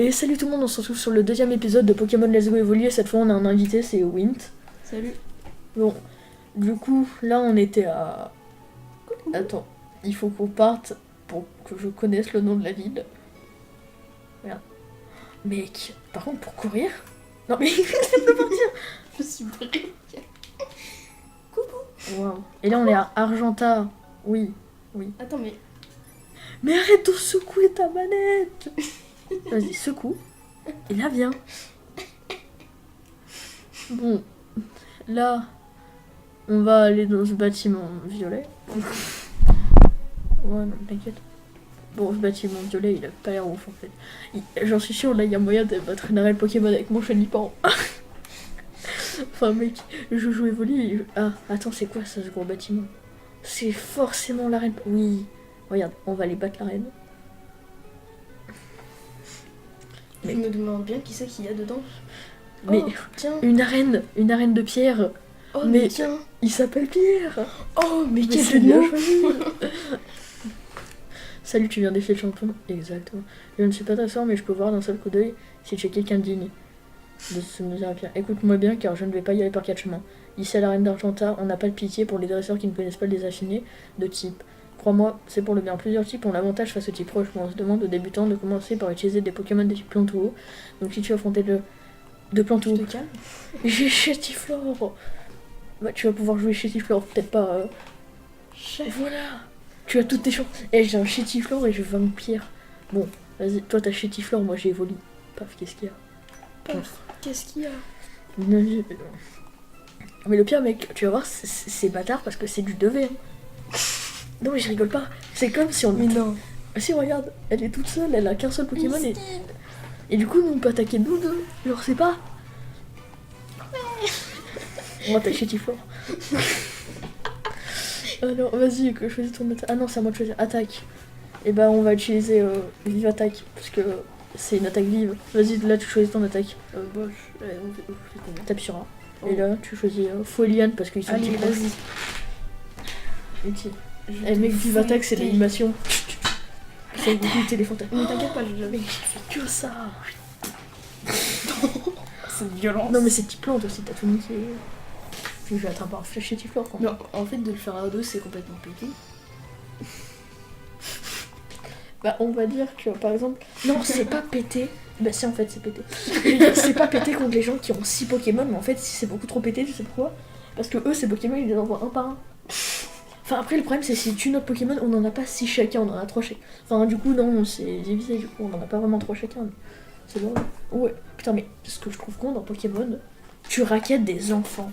Et salut tout le monde, on se retrouve sur le deuxième épisode de Pokémon Let's Go Evoli et cette fois on a un invité, c'est Wint. Salut. Bon, du coup, là on était à... Attends, il faut qu'on parte pour que je connaisse le nom de la ville. Merde. Mec, par contre pour courir... Non mais laisse de partir. Je suis brique. Coucou. Wow. Et là on est à Argenta. Oui. Attends mais... Mais arrête de secouer ta manette. Vas-y, secoue. Et là, viens. Bon, là, on va aller dans ce bâtiment violet. Ouais, non, t'inquiète. Bon, ce bâtiment violet, il a pas l'air ouf en fait. J'en suis sûre, là, il y a moyen de battre une arène Pokémon avec mon chenipan. Enfin, mec, je joue Evoli. Ah, attends, c'est quoi ça, ce gros bâtiment? C'est forcément l'arène. Oui, regarde, on va aller battre l'arène. Je me demande bien qui c'est qu'il y a dedans. Mais oh, tiens. une arène de pierre. Oh mais tiens. Il s'appelle Pierre. Oh mais quel quel bien nom. choisi. Salut, tu viens défier le champion. Exactement. Je ne suis pas ta soeur, mais je peux voir d'un seul coup d'œil si tu es quelqu'un de digne de se mesurer à Pierre. Écoute-moi bien, car je ne vais pas y aller par quatre chemins. Ici à l'arène d'Argenta, on n'a pas de pitié pour les dresseurs qui ne connaissent pas le désaffiné de type. Crois-moi, c'est pour le bien. Plusieurs types ont l'avantage face au type proche, mais on se demande aux débutants de commencer par utiliser des Pokémon de type Plantou. Donc si tu as affronté de Plantou, Tu te calmes. j'ai Chétiflore. Bah tu vas pouvoir jouer Chétiflore, peut-être pas. Voilà. Tu as toutes tes chances. Eh, j'ai un Chétiflore et je veux un Pierre. Bon, vas-y, toi t'as Chétiflore, moi j'ai Evoli. Paf, qu'est-ce qu'il y a? Paf, qu'est-ce qu'il y a? Mais le pire, mec, tu vas voir, c'est bâtard parce que c'est du 2V. Hein. Non mais je rigole pas. C'est comme si on... Mais non. Si regarde, elle est toute seule, elle a qu'un seul Pokémon et du coup nous on peut attaquer nous deux. Genre c'est pas... On va attaquer Chétiflore. Alors vas-y que je choisis ton attaque. Ah non c'est à moi de choisir. Attaque. Et bah on va utiliser vive attaque. Parce que c'est une attaque vive. Vas-y là tu choisis ton attaque. Bon, on fait combien? Tape sur A. Oh. Et là tu choisis Folian parce qu'ils sont Allez, petits proches. vas-y. Utile. Eh mec, vive attaque, c'est l'animation. C'est beaucoup téléphone. Mais t'inquiète pas, je Mais je fais que ça. C'est violent. Non mais c'est petite plante aussi, t'as tout niqué. Puis je vais attraper un flash Chétiflore quand même. Non, en fait, de le faire à deux, c'est complètement pété. Bah on va dire que par exemple... Non, c'est pas pété. Bah si en fait c'est pété. Je veux dire, c'est pas pété contre les gens qui ont 6 Pokémon, mais en fait si c'est beaucoup trop pété, tu sais pourquoi? Parce que eux, ces Pokémon, ils les envoient un par un. Enfin après le problème c'est si tu notre Pokémon, on en a pas 6 chacun, on en a 3 chacun. Enfin du coup non, c'est divisé, du coup on en a pas vraiment 3 chacun. Mais c'est bon. Ouais, putain mais ce que je trouve con dans Pokémon, tu raquettes des enfants,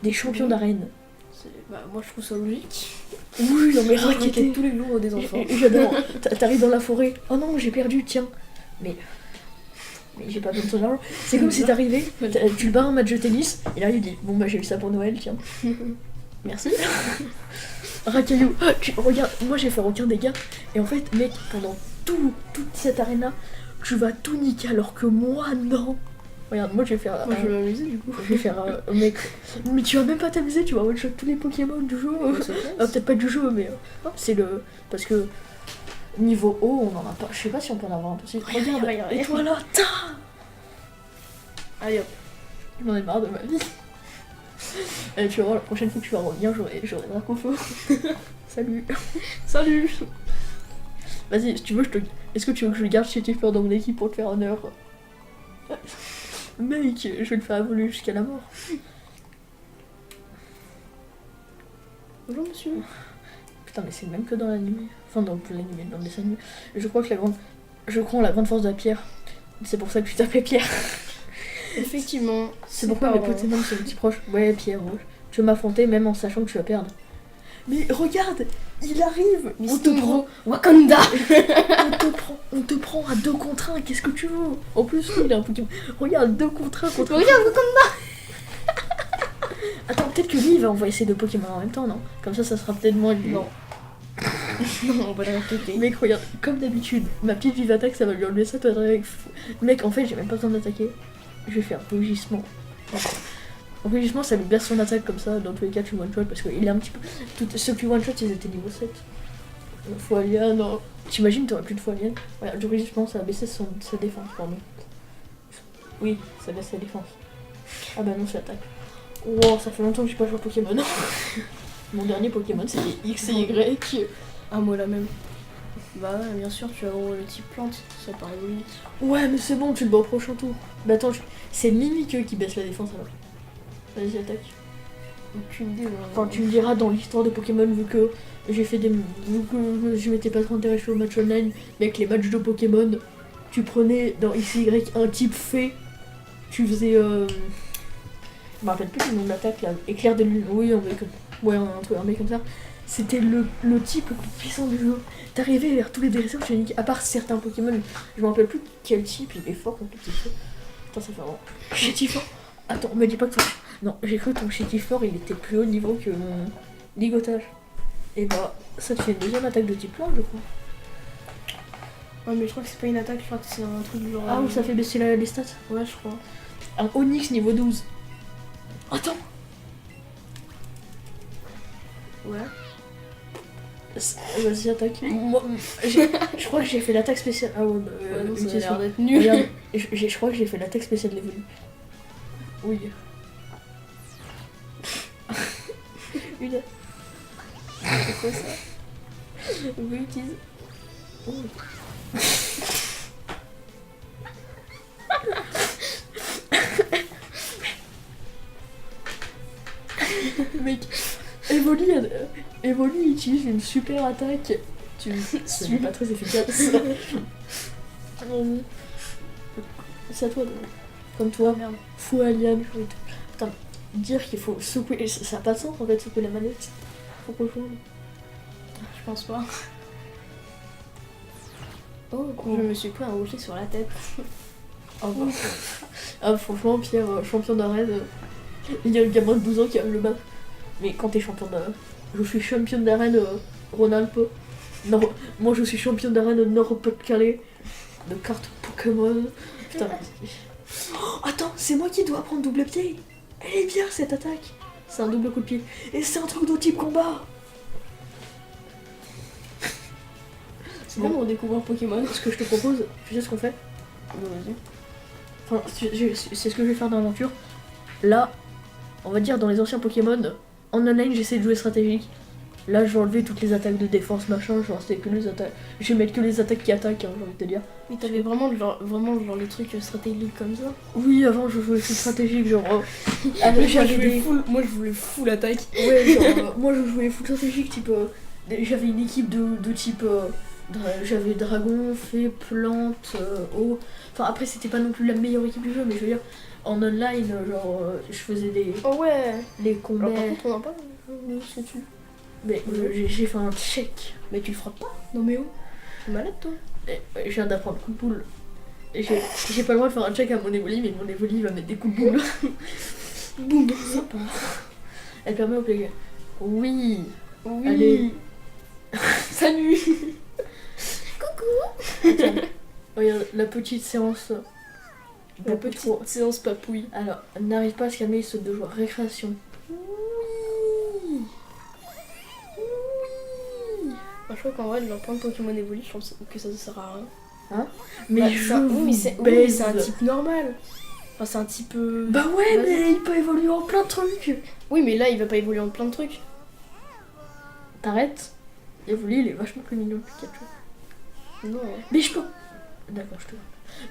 des champions d'arène. Bah, moi, je trouve ça logique. Oui, non mais Je raquetter raquette tous les jours des enfants. J'adore. T'arrives dans la forêt. Oh non, j'ai perdu, tiens. Mais j'ai pas besoin de ton argent. C'est comme si t'arrivais, tu le bats un match de tennis, et là il dit bon bah j'ai eu ça pour Noël, tiens. Merci. Racaillou, regarde, moi j'ai fait aucun dégât. Et en fait, mec, pendant toute cette arène-là, tu vas tout niquer alors que moi non. Regarde, moi je vais faire. Moi, je vais m'amuser du coup. Je vais faire mec. Mais tu vas même pas t'amuser, tu vas one-shot tous les Pokémon du jeu. Peut-être pas du jeu, mais c'est le. Parce que niveau haut, on en a pas. Je sais pas si on peut en avoir un aussi. Regarde, regarde. et toi là, ta. Allez hop. J'en ai marre de ma vie. Et tu vas voir, la prochaine fois que tu vas revenir, j'aurai Dracofeu. Salut. Salut. Vas-y, si tu veux, est-ce que tu veux que je garde Chétifleur dans mon équipe pour te faire honneur? Mec, je vais le faire évoluer jusqu'à la mort. Bonjour monsieur. Putain, mais c'est le même que dans l'anime. Enfin, dans l'anime, dans le dessin animé. Je crois que je crois en la grande force de la pierre. C'est pour ça que tu t'appelais Pierre. Effectivement. C'est pourquoi mes Pokémon sont petits proches. Ouais, Pierre, tu veux m'affronter même en sachant que tu vas perdre. Mais regarde, il arrive. Mais On te prend. Wakanda. On te prend à 2 contre 1, qu'est-ce que tu veux? En plus, lui, il a un Pokémon. Regarde, 2 contre 1 contre 1. Regarde Wakanda. Attends, peut-être que lui, il va envoyer ses 2 Pokémon en même temps, non? Comme ça sera peut-être moins lui. Non. Non, on va la répéter. Mec, regarde, comme d'habitude, ma petite vive attaque, ça va lui enlever ça, toi, avec... Mec, en fait, j'ai même pas besoin d'attaquer. Je vais faire rugissement. Rugissement, ça lui baisse son attaque comme ça, dans tous les cas, tu one-shot, parce qu'il est un petit peu... Ceux qui one-shot, ils étaient niveau 7. Foalien, non. T'imagines, t'aurais plus de Foalien. Regarde, Jory, je pense, a baissé sa défense, pardon. Oui, ça baisse sa défense. Ah bah non, c'est l'attaque. Wow, ça fait longtemps que j'ai pas joué à Pokémon. Mon dernier Pokémon, c'était X et Y. Ah, moi la même. Bah ouais, bien sûr, tu vas avoir le type plante, ça paraît logique. Ouais, mais c'est bon, tu le bats au prochain tour. Bah attends, c'est Mimikyu qui baisse la défense alors. Vas-y, attaque. Aucune idée, Enfin, tu me diras dans l'histoire de Pokémon, vu que j'ai fait vu que je m'étais pas trop intéressé au match online, mais avec les matchs de Pokémon, tu prenais dans XY un type fée, tu faisais. Je me rappelle plus du nom de l'attaque là, éclair de lune, oui, un mec comme ça. C'était le type le plus puissant du jeu. T'arrivais vers tous les dresseurs chez à part certains Pokémon, je me rappelle plus quel type, il est fort contre le type fée. Putain, ça fait vraiment. Chétifort. Attends, me dis pas que ton... Non, j'ai cru que ton Chétifort il était plus haut niveau que mon ligotage. Et bah, ça te fait une deuxième attaque de type plante, je crois. Ouais, mais je crois que c'est pas une attaque, je crois que c'est un truc genre. Ah, où ça fait baisser les stats. Ouais, je crois. Un Onyx niveau 12. Attends. Ouais. Vas-y, attaque. Moi, je crois que j'ai fait l'attaque spéciale. Ah ouais, bah, non, ça a question. l'air d'être nul. Regarde, je crois que j'ai fait l'attaque spéciale de l'évolution. Oui. Une. C'est quoi ça? Oui, utilise. Oh. Mec, Evoli utilise une super attaque. Ce n'est pas très efficace. C'est à toi, comme toi. Merde. Fou alien. Putain, dire qu'il faut secouer. Ça n'a pas de sens en fait, secouer la manette. Faut qu'on joue. Je pense pas. Oh, Je me suis pris un rocher sur la tête. Oh, bah. Ah, franchement, Pierre, champion d'arène, il y a le gamin de 12 ans qui aime le battre. Mais quand t'es champion d'arène, je suis champion d'arène Rhône-Alpes. Non, moi je suis champion d'arène Nord-Pas-de-Calais. De cartes Pokémon. Putain. Oh, attends, c'est moi qui dois apprendre double pied. Elle est bien cette attaque. C'est un double coup de pied. Et c'est un truc de type combat. C'est bon, on découvre un Pokémon. Ce que je te propose, tu sais ce qu'on fait? Vas-y. Enfin, c'est ce que je vais faire dans l'aventure. Là, on va dire dans les anciens Pokémon, en online j'essaie de jouer stratégique. Là, je vais enlever toutes les attaques de défense, machin, je vais rester que les attaques. Je vais mettre que les attaques qui attaquent, hein, j'ai envie de te dire. Mais t'avais vraiment genre les trucs stratégiques comme ça? Oui, avant je jouais full stratégique, genre. J'avais des. Moi je voulais full attaque. Ouais, genre, moi je jouais full stratégique, type. J'avais une équipe de type. J'avais dragon, fée, plante, eau. Enfin, après, c'était pas non plus la meilleure équipe du jeu, mais je veux dire, en online, genre, je faisais des. Oh ouais! Les combats. Alors, par contre, on n'a pas ce que tu. Mais j'ai fait un check. Mais tu le frappes pas? Non, mais où? T'es malade toi? Je viens d'apprendre coup de boule. Et j'ai pas le droit de faire un check à mon Evoli, mais mon Evoli va mettre des coups de boule. Boum! Sympa. Elle permet au PG. Oui! Oui! Allez! Salut! Attends. Regarde, la petite séance. La petite séance papouille. Alors, elle n'arrive pas à se calmer, il saute de joie. Récréation. Oui! Moi, je crois qu'en vrai, genre plein de Pokémon évoluent, je pense que ça sert à rien. Hein? Mais bah, je oui, mais c'est un type normal. Enfin, c'est un type. Bah ouais, mais il peut évoluer en plein de trucs. Oui, mais là, il va pas évoluer en plein de trucs. T'arrêtes? Evoli, il est vachement plus mignon que Pikachu. Non. Mais je peux. D'accord, je te vois.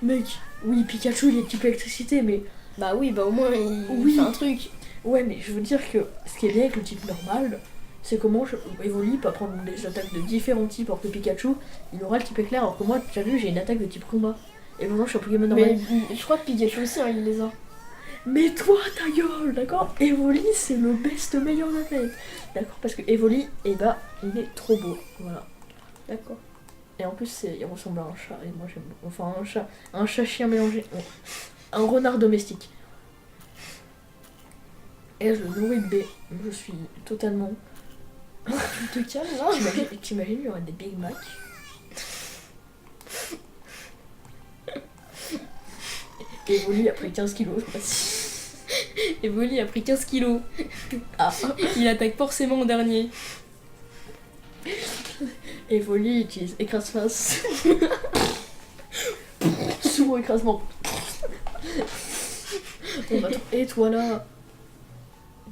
Mec, oui, Pikachu, il est type électricité, mais. Bah oui, bah au moins, il fait un truc. Ouais, mais je veux dire que ce qui est bien avec le type normal, c'est que moi, Evoli peut prendre des attaques de différents types, alors que Pikachu, il aura le type éclair, alors que moi, tu as vu, j'ai une attaque de type combat. Et maintenant, je suis un Pokémon normal. Mais je crois que Pikachu aussi, hein, il les a. Mais toi, ta gueule, d'accord? Evoli, c'est le best meilleur de la planète. D'accord? Parce que Evoli, eh bah, il est trop beau. Voilà. D'accord. Et en plus, il ressemble à un chat, et moi j'aime beaucoup. Enfin, un chat-chien mélangé. Ouais. Un renard domestique. Et je le nourris de B. Je suis totalement. Tu te calmes là? T'imagines, il y aurait des Big Mac. Evoli a pris 15 kilos, je sais Evoli a pris 15 kilos. Ah. Il attaque forcément en dernier. Evoli utilise écrase-face. Souvent écrasement. Bon, bah, et toi là,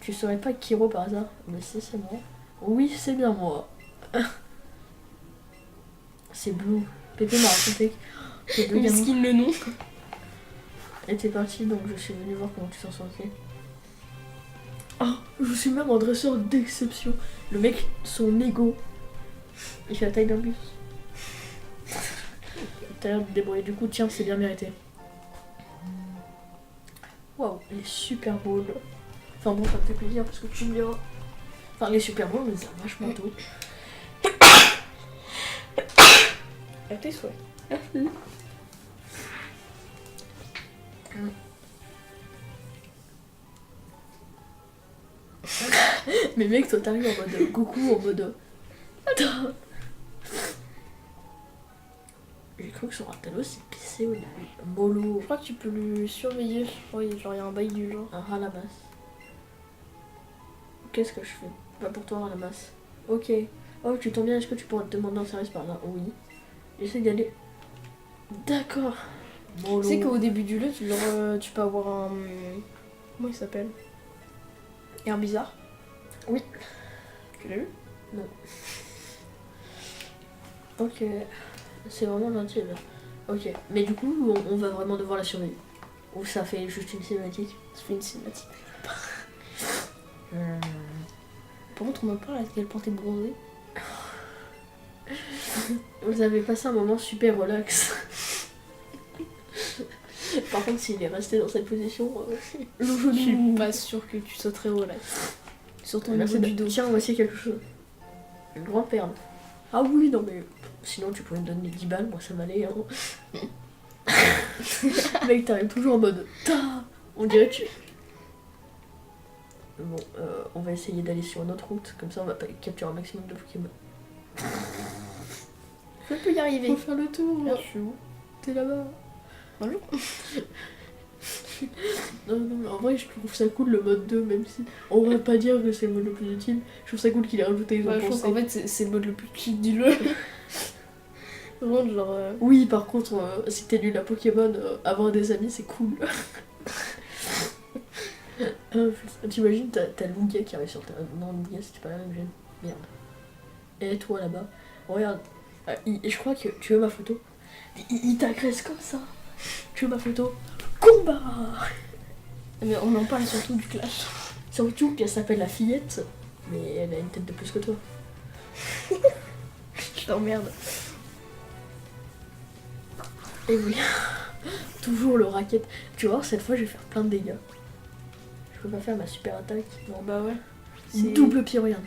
tu saurais pas Kiro par hasard? Mais si, c'est moi. Oui, c'est bien moi. C'est Blue. Pépé m'a raconté que deux gamins Miskin le nom. étaient partis, donc je suis venue voir comment tu t'en sortais. Oh, je suis même un dresseur d'exception. Le mec, son ego, il fait la taille d'un bus. T'as l'air de te débrouiller, du coup, tiens, c'est bien mérité. Waouh, les Super Bowls. Enfin bon, ça me fait plaisir parce que tu me diras. Enfin, les Super Bowls, mais ça vachement tôt. À tes souhaits. Merci. Mais mec, toi t'arrives en mode Goku, en mode. Attends. J'ai cru que sur un tableau c'est pissé au début. Mollo, Je crois que tu peux le surveiller. Oui, genre, il y a un bail du genre. un ralamas. Qu'est-ce que je fais? Pas pour toi, ralamas. Ok. Oh, tu tombes bien, est-ce que tu pourrais te demander un service par là? Oui. J'essaie d'y aller. D'accord. Mollo. Tu sais qu'au début du jeu, tu peux avoir un. Comment il s'appelle? Et un bizarre. Oui. Tu l'as vu? Ok. C'est vraiment gentil là. Ok. Mais du coup, on va vraiment devoir la surveiller. Ou ça fait juste une cinématique? Ça fait une cinématique. Par contre, on me parle à quel point t'es bronzé. Vous avez passé un moment super relax. Par contre, s'il est resté dans cette position, le Je genou. suis pas sûre que tu sois très relax. Surtout au niveau Merci du dos. Tiens, voici quelque chose. Une grande perle. Ah oui, non mais. Sinon, tu pouvais me donner 10 balles, moi ça m'allait. Hein. Mec, t'arrives toujours en mode. Ta On dirait que tu. Bon, on va essayer d'aller sur une autre route, comme ça on va pas capturer un maximum de Pokémon. Je peux y arriver. Faut faire le tour. Je suis où? T'es là-bas. Bonjour. Non, non, mais en vrai, je trouve ça cool le mode 2, même si on va pas dire que c'est le mode le plus utile. Je trouve ça cool qu'il ait rajouté, ils ont Ouais, je pense pensé. qu'en fait, c'est le mode le plus cheat du jeu. Vraiment, genre. Oui, par contre, si t'es nul à Pokémon, avoir des amis, c'est cool. T'imagines, t'as Lugia qui arrive sur ta. Non, Lugia, c'était pas la même gêne. Merde. Et toi là-bas, regarde. Je crois que tu veux ma photo. Il t'agresse comme ça. Tu veux ma photo? Combat! Mais on en parle surtout du clash. Surtout qu'elle s'appelle la fillette, mais elle a une tête de plus que toi. Je t'emmerde. Et oui, toujours le racket. Tu vois, cette fois je vais faire plein de dégâts. Je peux pas faire ma super attaque. Non, Bah ouais. double pied, regarde.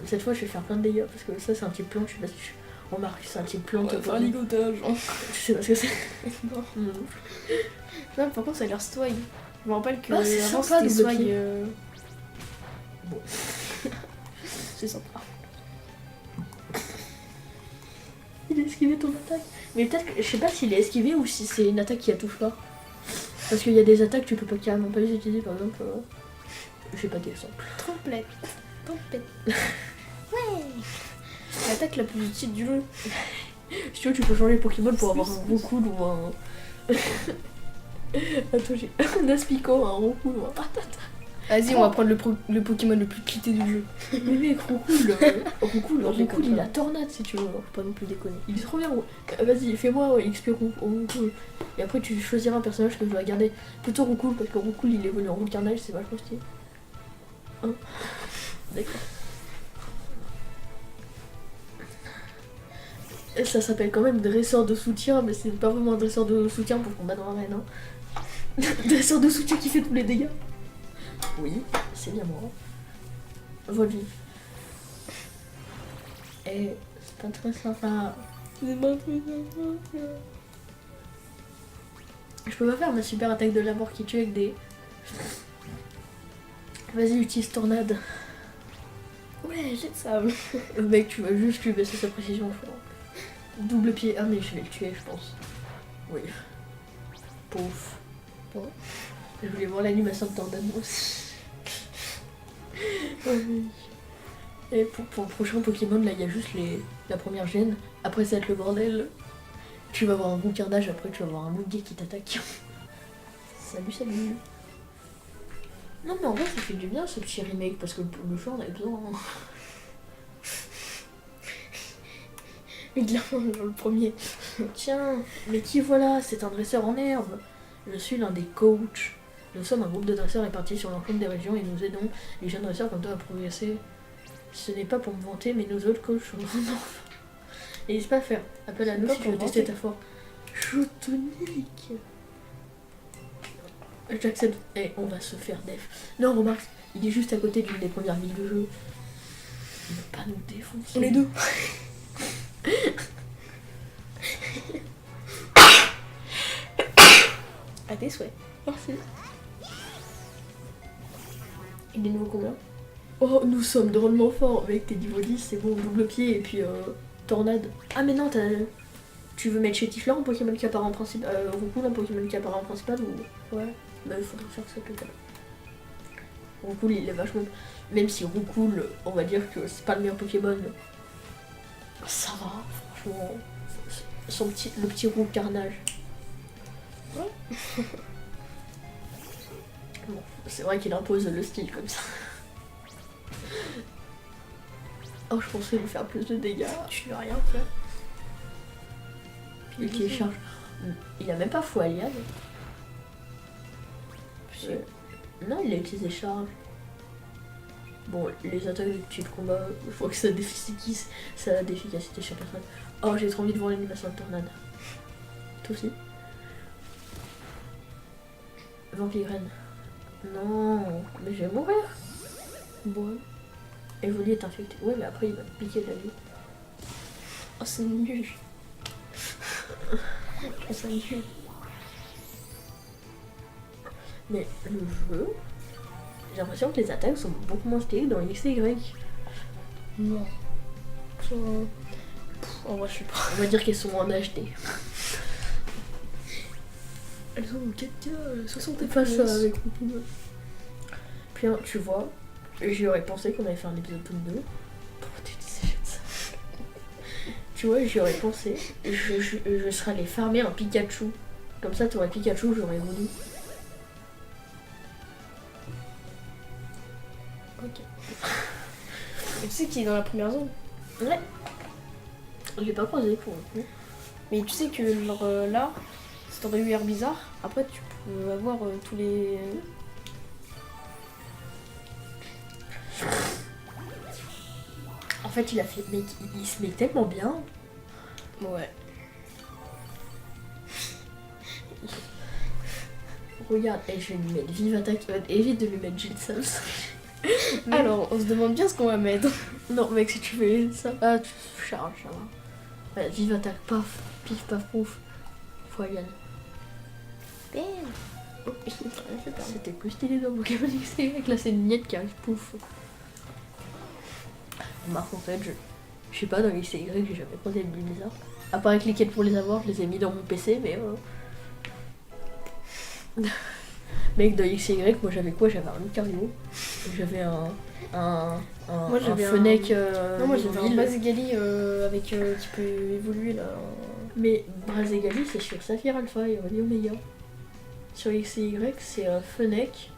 Cette fois je vais faire plein de dégâts parce que ça c'est un type plante. Je sais pas si tu remarques, c'est un type plante. On va faire ligotage. Tu sais pas ce que c'est? Non. Non. Non, par contre, ça a l'air swag. Je me rappelle que Ah, c'est avant, sympa, c'était double swag. pied. Bon. C'est sympa. Il a esquivé ton attaque. Mais peut-être que je sais pas s'il est esquivé ou si c'est une attaque qui la touche pas. Parce qu'il y a des attaques que tu peux pas carrément pas les utiliser, par exemple. Je sais pas d'exemple. Trompette. Trompette. Ouais. L'attaque la plus utile du jeu. Si tu veux, tu peux changer les Pokémon pour avoir un Roucoule ou un. Attends, j'ai un Aspico, un Roucoule ou un Ratata. Vas-y, on va prendre le Pokémon le plus cheaté du jeu. Mais mec, Roucoule, il a Tornade si tu veux. Faut pas non plus déconner. Il est trop bien. Vas-y, fais-moi XP Roucoule. Et après, tu choisiras un personnage que je vais garder. Plutôt Roucoule, parce que Roucoule il évolue en Roule Carnage, c'est vachement stylé. Hein? D'accord. Et ça s'appelle quand même dresseur de soutien, mais c'est pas vraiment un dresseur de soutien pour qu'on bat dans l'arène. Hein. Dresseur de soutien qui fait tous les dégâts. Oui, c'est bien moi. Volvive. Et c'est pas très sympa. C'est pas très sympa. Je peux pas faire ma super attaque de la mort qui tue avec des. Vas-y, utilise tornade. Ouais, j'ai de sable. Le mec, tu vas juste lui baisser sa précision, je crois. Double pied. Ah, mais je vais le tuer, je pense. Oui. Pouf. Bon. Je voulais voir l'animation de tornade moi aussi. Oh, oui. Et pour le prochain Pokémon, là, il y a juste la première gêne. Après, ça va être le bordel. Tu vas avoir un Roucarnage, après tu vas avoir un Mouguet qui t'attaque. Salut, salut. Non, mais en vrai, ça fait du bien ce petit remake, parce que le jeu, on avait besoin. Hein. Mais clairement, dans le premier. Tiens, mais qui voilà, c'est un dresseur en herbe. Je suis l'un des coachs. Nous sommes un groupe de dresseurs répartis sur l'ensemble des régions et nous aidons les jeunes dresseurs comme toi à progresser. Ce n'est pas pour me vanter, mais nos autres coachs sont vraiment forts. N'hésite pas à faire appel à nous si tu veux tester ta force. Chotonique. J'accepte. Et on va se faire def. Non, remarque, il est juste à côté d'une des premières villes du jeu. Il ne va pas nous défoncer. On est deux. À tes souhaits. Merci. Il est niveau combien? Oh, nous sommes drôlement forts. Avec tes niveau 10, c'est bon, double pied et puis tornade. Ah, mais non, tu veux mettre Chétifleur en Pokémon qui apparaît en principal, Roucoule en Pokémon qui apparaît en principal ou... Ouais, bah il faudrait faire ça peut-être. Roucoule, il est vachement... Même si Roucoule, on va dire que c'est pas le meilleur Pokémon, ça va, franchement. Le petit Roucarnage. Ouais. Bon, c'est vrai qu'il impose le style comme ça. Oh, je pensais lui faire plus de dégâts. Tu n'as rien fait. Puis il charge. Il a même pas fou Aliade. Non, il a utilisé charge. Bon, les attaques de type combat, il faut que ça a d'efficacité sur personne. Oh, j'ai trop envie de voir l'animation de tornade. Toi aussi. Vampirène. Non, mais je vais mourir. Bon. Evoli est infecté. Ouais, mais après il va me piquer de la vie. Oh, c'est nul. Je trouve ça nul. Mais le jeu, j'ai l'impression que les attaques sont beaucoup moins stylées dans X et Y. Non. En vrai, je sais pas. On va dire qu'elles sont en HD. Elles ont 4K, 60 Pas ça FPS. avec Pokémon. Puis hein, tu vois, j'y aurais pensé qu'on avait fait un épisode 2. Pourquoi tu disais ça? Tu vois, j'y aurais pensé. Je serais allé farmer un Pikachu. Comme ça, t'aurais Pikachu, j'aurais voulu. Ok. Mais tu sais qu'il est dans la première zone. Ouais. Je l'ai pas croisé pour le coup. Mais tu sais que genre là, si t'aurais eu Herbizarre, après tu peux avoir tous les... En fait, il a fait. Mais il se met tellement bien. Ouais. Regarde, et je vais lui mettre vive attaque. Évite de lui mettre Jill Sams. Alors, on se demande bien ce qu'on va mettre. Non, mec, si tu fais ça, ah, tu charges, ça va. Voilà, vive attaque, paf, pif, paf, pouf. Foyane. C'était plus stylé dans Pokémon XY, avec là c'est une miette qui arrive, pouf. Remarque, en fait, je sais pas, dans XY, j'ai jamais croisé de bizarre. À part avec les quêtes pour les avoir, je les ai mis dans mon PC, mais Mec, dans XY, moi j'avais quoi? J'avais un Lucario, j'avais moi j'avais un Fennec. Non, moi j'avais un mobile. Bazegali avec qui peut évoluer là. Mais Brazegali c'est sur Saphir Alpha et Reli Omega. Sur XY c'est Fennec,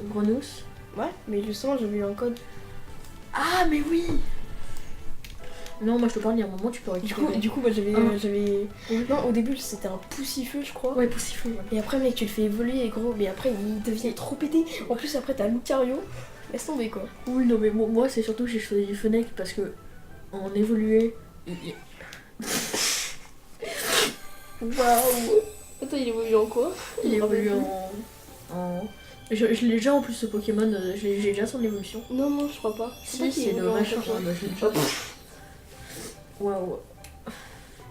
Grenousse. Ouais, mais justement j'avais eu un code. Ah mais oui. Non, moi je te parle, il y a un moment tu peux récupérer. Du coup moi j'avais... Ouais. Non, au début c'était un Poussifeu je crois. Ouais, Poussifeu. Ouais. Et après mec tu le fais évoluer gros, mais après il devient trop pété. En plus après t'as Lucario. Laisse tomber quoi. Oui, non, mais moi c'est surtout que j'ai choisi du Fennec parce que en évolué. Waouh! Attends, il évolue en quoi? Il évolue en. Je l'ai déjà en plus ce Pokémon, j'ai déjà son évolution. Non, je crois pas. Si, c'est le machin. Ah, bah, je l'ai déjà. Waouh!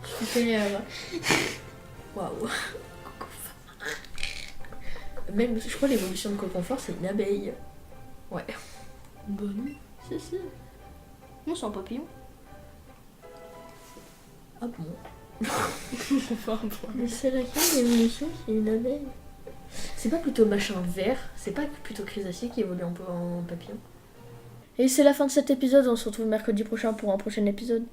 Je suis fait. Waouh! Même, je crois l'évolution de Coconfort c'est une abeille. Ouais. Bonne. Si. Non, c'est un papillon. Ah bon? Enfin, bon. Mais c'est laquelle l'évolution qui est une abeille? C'est pas plutôt machin vert? C'est pas plutôt Chrysacier qui évolue un peu en papillon? Et c'est la fin de cet épisode, on se retrouve mercredi prochain pour un prochain épisode.